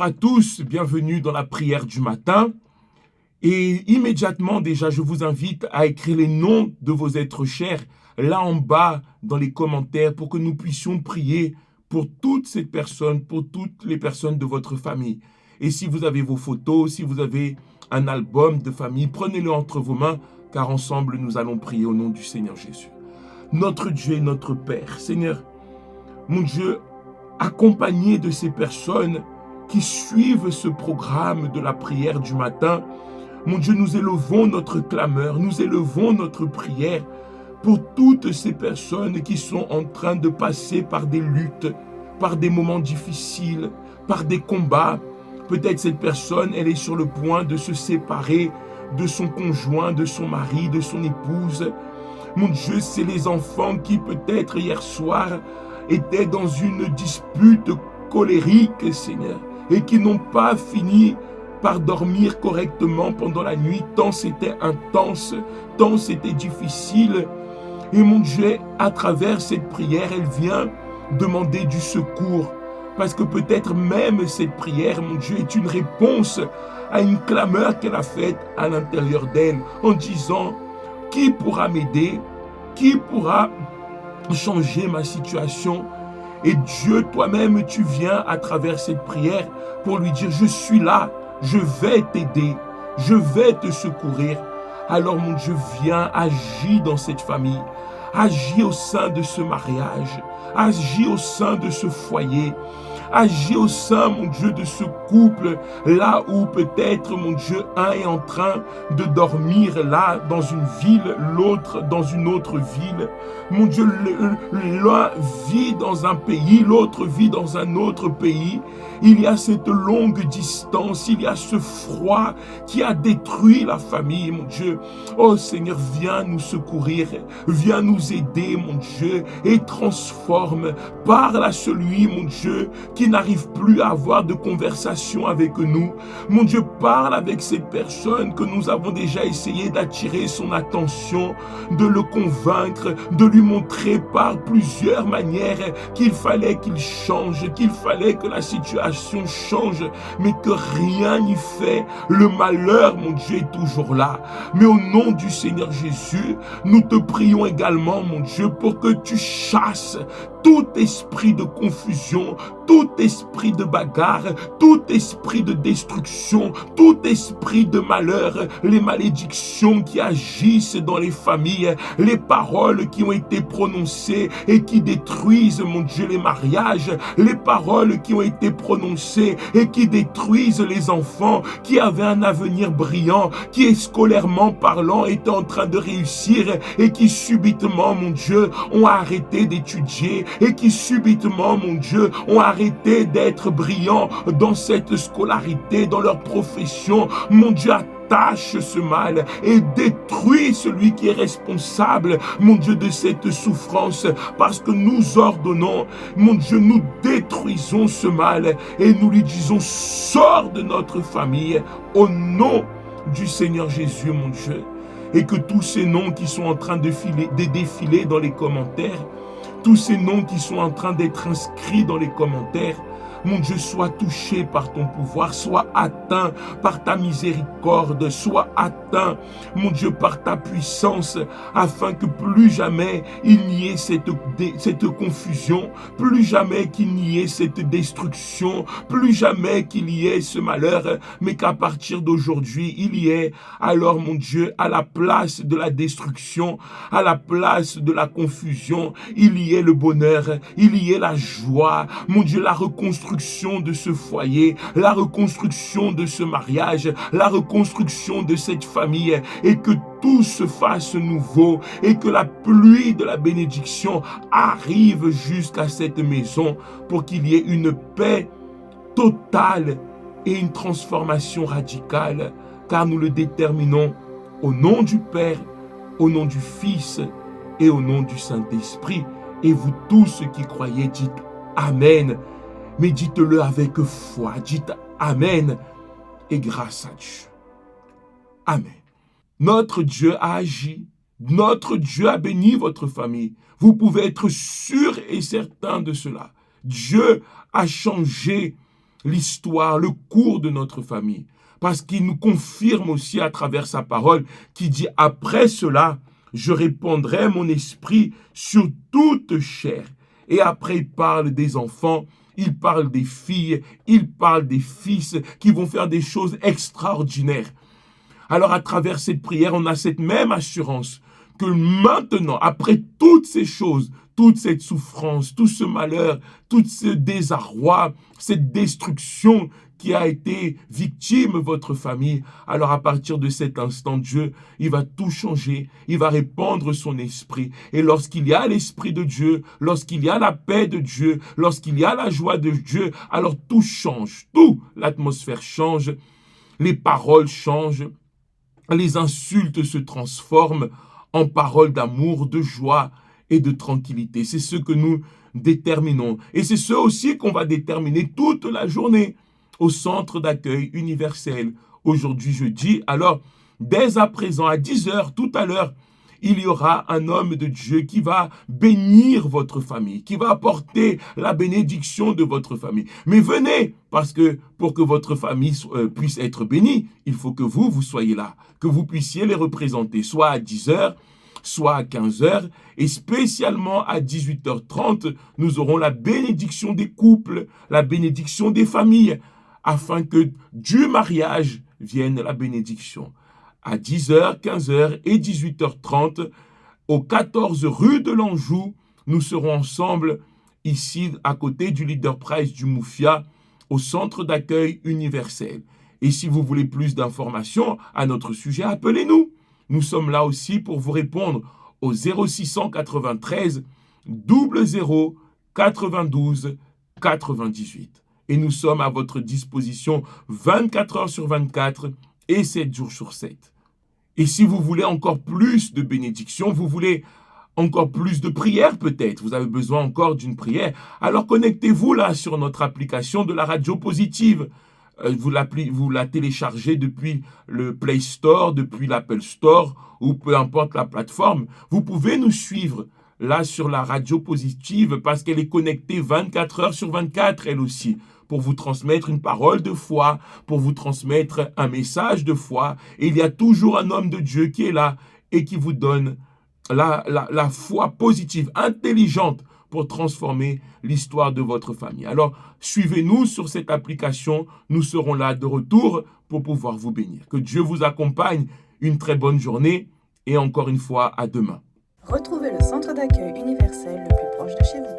à tous, bienvenue dans la prière du matin. Et immédiatement déjà, je vous invite à écrire les noms de vos êtres chers là en bas dans les commentaires pour que nous puissions prier pour toutes ces personnes, pour toutes les personnes de votre famille. Et si vous avez vos photos, si vous avez un album de famille, prenez-le entre vos mains car ensemble nous allons prier au nom du Seigneur Jésus. Notre Dieu et notre Père, Seigneur, mon Dieu, accompagné de ces personnes qui suivent ce programme de la prière du matin, mon Dieu, nous élevons notre clameur, nous élevons notre prière pour toutes ces personnes qui sont en train de passer par des luttes, par des moments difficiles, par des combats. Peut-être cette personne, elle est sur le point de se séparer de son conjoint, de son mari, de son épouse. Mon Dieu, c'est les enfants qui peut-être hier soir étaient dans une dispute colérique, Seigneur, et qui n'ont pas fini par dormir correctement pendant la nuit, tant c'était intense, tant c'était difficile. Et mon Dieu, à travers cette prière, elle vient demander du secours. Parce que peut-être même cette prière, mon Dieu, est une réponse à une clameur qu'elle a faite à l'intérieur d'elle, en disant, qui pourra m'aider? Qui pourra changer ma situation? Et Dieu, toi-même, tu viens à travers cette prière pour lui dire, je suis là, je vais t'aider, je vais te secourir. Alors mon Dieu, viens, agis dans cette famille, agis au sein de ce mariage, agis au sein de ce foyer, agis au sein, mon Dieu, de ce couple, là où peut-être, mon Dieu, un est en train de dormir là dans une ville, l'autre dans une autre ville. Mon Dieu, l'un vit dans un pays, l'autre vit dans un autre pays. Il y a cette longue distance, il y a ce froid qui a détruit la famille, mon Dieu. Oh Seigneur, viens nous secourir, viens nous aider, mon Dieu, et transforme. Parle à celui, mon Dieu, qui n'arrive plus à avoir de conversation avec nous. Mon Dieu, parle avec cette personne que nous avons déjà essayé d'attirer son attention, de le convaincre, de lui montrer par plusieurs manières qu'il fallait qu'il change, qu'il fallait que la situation change, mais que rien n'y fait. Le malheur, mon Dieu, est toujours là. Mais au nom du Seigneur Jésus, nous te prions également, mon Dieu, pour que tu chasses tout esprit de confusion, tout esprit de bagarre, tout esprit de destruction, tout esprit de malheur, les malédictions qui agissent dans les familles, les paroles qui ont été prononcées et qui détruisent, mon Dieu, les mariages, les paroles qui ont été prononcées et qui détruisent les enfants qui avaient un avenir brillant, qui scolairement parlant étaient en train de réussir et qui subitement, mon Dieu, ont arrêté d'étudier et qui subitement, mon Dieu, ont arrêté d'être brillants dans cette scolarité, dans leur profession. Mon Dieu, attache ce mal et détruis celui qui est responsable, mon Dieu, de cette souffrance, parce que nous ordonnons, mon Dieu, nous détruisons ce mal et nous lui disons, sors de notre famille au nom du Seigneur Jésus, mon Dieu. Et que tous ces noms qui sont en train de défiler dans les commentaires, tous ces noms qui sont en train d'être inscrits dans les commentaires, mon Dieu, sois touché par ton pouvoir, sois atteint par ta miséricorde, sois atteint, mon Dieu, par ta puissance, afin que plus jamais il n'y ait cette confusion, plus jamais qu'il n'y ait cette destruction, plus jamais qu'il y ait ce malheur, mais qu'à partir d'aujourd'hui, il y ait alors, mon Dieu, à la place de la destruction, à la place de la confusion, il y ait le bonheur, il y ait la joie, mon Dieu, la reconstruction de ce foyer, la reconstruction de ce mariage, la reconstruction de cette famille, et que tout se fasse nouveau et que la pluie de la bénédiction arrive jusqu'à cette maison pour qu'il y ait une paix totale et une transformation radicale, car nous le déterminons au nom du Père, au nom du Fils et au nom du Saint-Esprit. Et vous tous qui croyez, dites Amen. Mais dites-le avec foi, dites Amen et grâce à Dieu. Amen. Notre Dieu a agi, notre Dieu a béni votre famille. Vous pouvez être sûr et certain de cela. Dieu a changé l'histoire, le cours de notre famille. Parce qu'il nous confirme aussi à travers sa parole, qui dit « Après cela, je répandrai mon esprit sur toute chair. » Et après, il parle des enfants, il parle des filles, il parle des fils qui vont faire des choses extraordinaires. Alors, à travers cette prière, on a cette même assurance que maintenant, après toutes ces choses, toute cette souffrance, tout ce malheur, tout ce désarroi, cette destruction qui a été victime de votre famille, alors à partir de cet instant, Dieu, il va tout changer, il va répandre son esprit. Et lorsqu'il y a l'esprit de Dieu, lorsqu'il y a la paix de Dieu, lorsqu'il y a la joie de Dieu, alors tout change, tout, l'atmosphère change, les paroles changent, les insultes se transforment en paroles d'amour, de joie et de tranquillité. C'est ce que nous déterminons. Et c'est ce aussi qu'on va déterminer toute la journée au centre d'accueil universel. Aujourd'hui, jeudi, alors, dès à présent, à 10 heures, tout à l'heure, il y aura un homme de Dieu qui va bénir votre famille, qui va apporter la bénédiction de votre famille. Mais venez, parce que pour que votre famille puisse être bénie, il faut que vous soyez là, que vous puissiez les représenter, soit à 10 heures, soit à 15 heures, et spécialement à 18h30, nous aurons la bénédiction des couples, la bénédiction des familles, afin que du mariage vienne la bénédiction. À 10h, 15h et 18h30, au 14 rue de l'Anjou, nous serons ensemble ici à côté du Leader Prize du Mouffia, au centre d'accueil universel. Et si vous voulez plus d'informations à notre sujet, appelez-nous. Nous sommes là aussi pour vous répondre au 0693 00 92 98. Et nous sommes à votre disposition 24 heures sur 24 et 7 jours sur 7. Et si vous voulez encore plus de bénédictions, vous voulez encore plus de prières peut-être, vous avez besoin encore d'une prière, alors connectez-vous là sur notre application de la radio positive. Vous la téléchargez depuis le Play Store, depuis l'Apple Store, ou peu importe la plateforme. Vous pouvez nous suivre là sur la radio positive parce qu'elle est connectée 24 heures sur 24, elle aussi, pour vous transmettre une parole de foi, pour vous transmettre un message de foi. Et il y a toujours un homme de Dieu qui est là et qui vous donne la foi positive, intelligente, pour transformer l'histoire de votre famille. Alors, suivez-nous sur cette application. Nous serons là de retour pour pouvoir vous bénir. Que Dieu vous accompagne. Une très bonne journée et encore une fois, à demain. Retrouvez le centre d'accueil universel le plus proche de chez vous.